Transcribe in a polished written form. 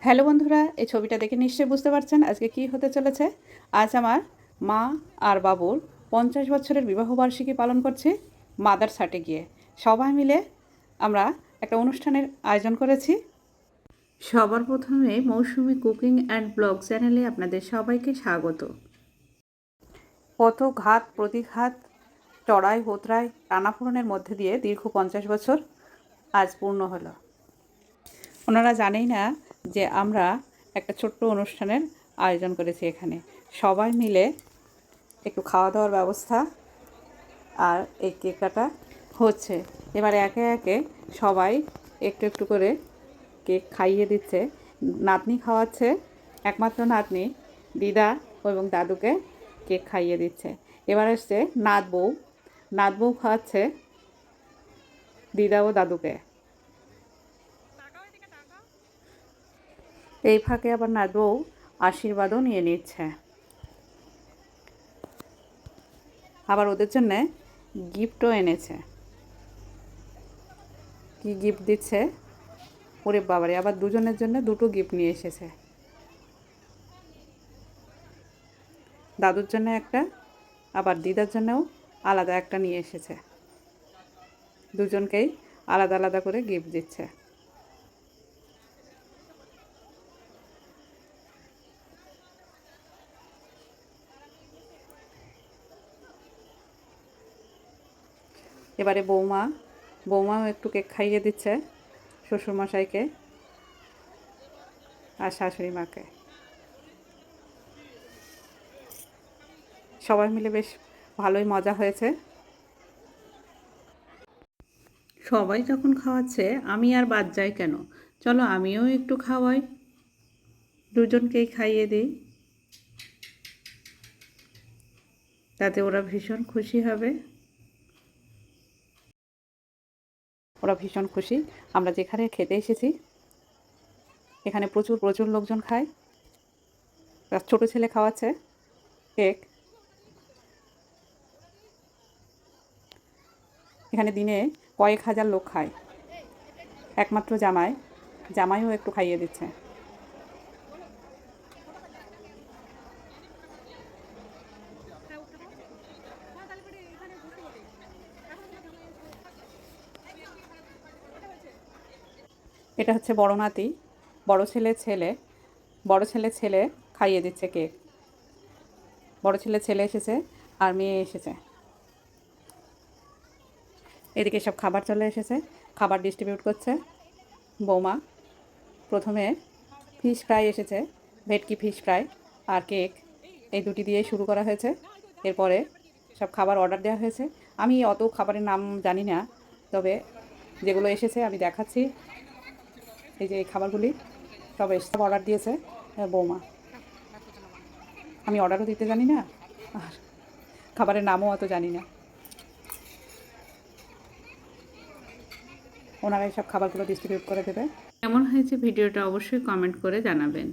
Hello বন্ধুরা, এই ছবিটা দেখে নিশ্চয়ই বুঝতে পারছেন আজকে কি হতে চলেছে। আজ আমার মা আর বাবুর 50 বছরের বিবাহবার্ষিকী পালন করছি মাদারসাটে গিয়ে। সবাই মিলে আমরা একটা অনুষ্ঠানের আয়োজন করেছি। সবার প্রথমে মৌসুমি কুকিং অ্যান্ড ব্লগ চ্যানেলে আপনাদের সবাইকে স্বাগত। কত ঘাত প্রতিঘাত, চড়াই হোতরাই, টানাপোড়েনের মধ্যে দিয়ে দীর্ঘ 50 বছর আজ পূর্ণ হলো। ওনারা জানেই না যে আমরা একটা ছোট্ট অনুষ্ঠানের আয়োজন করেছি এখানে। সবাই মিলে একটু খাওয়া দাওয়ার ব্যবস্থা আর এই কেক কাটা হচ্ছে। এবার একে একে সবাই একটু একটু করে কেক খাইয়ে দিচ্ছে। নাতনি খাওয়াচ্ছে, একমাত্র নাতনি দিদা এবং দাদুকে কেক খাইয়ে দিচ্ছে। এবার আসছে নাত বউ খাওয়াচ্ছে দিদা ও দাদুকে। এই ফাঁকে আবার নাত বউ আশীর্বাদও নিয়ে নিচ্ছে। আবার ওদের জন্যে গিফটও এনেছে। কি গিফট দিচ্ছে, ওরে বাবারে, আবার দুজনের জন্য দুটো গিফট নিয়ে এসেছে। দাদুর জন্য একটা, আবার দিদার জন্যও আলাদা একটা নিয়ে এসেছে। দুজনকেই আলাদা আলাদা করে গিফট দিচ্ছে। এবারে বৌমাও একটু কেক খাইয়ে দিচ্ছে শ্বশুরমশাইকে আর শাশুড়ি মাকে। সবাই মিলে বেশ ভালোই মজা হয়েছে। সবাই যখন খাওয়াচ্ছে আমি আর বাদ যাই কেন, চলো আমিও একটু খাওয়াই, দুজনকেই খাইয়ে দিই, তাতে ওরা ভীষণ খুশি হবে। ওরা ভীষণ খুশি। আমরা যেখানে খেতে এসেছি এখানে প্রচুর প্রচুর লোকজন খায়। ছোটো ছেলে খাওয়াচ্ছে কেক। এখানে দিনে কয়েক হাজার লোক খায়। একমাত্র জামাইও একটু খাইয়ে দিচ্ছে। এটা হচ্ছে বড় নাতি, বড় ছেলে খাইয়ে দিচ্ছে কেক। বড় ছেলে এসেছে আর মেয়ে এসেছে। এদিকে সব খাবার চলে এসেছে, খাবার ডিস্ট্রিবিউট করছে বৌমা। প্রথমে ফিশ ফ্রাই এসেছে, ভেটকি ফিশ ফ্রাই আর কেক, এই দুটি দিয়েই শুরু করা হয়েছে। এরপরে সব খাবার অর্ডার দেওয়া হয়েছে। আমি অত খাবারের নাম জানি না, তবে যেগুলো এসেছে আমি দেখাচ্ছি। এই যে এই খাবারগুলি সব অর্ডার দিয়েছে বৌমা। আমি অর্ডারও দিতে জানি না আর খাবারের নামও অত জানি না। ওনারাই সব খাবারগুলো ডিস্ট্রিবিউট করে দেবে। কেমন হয়েছে ভিডিওটা অবশ্যই কমেন্ট করে জানাবেন।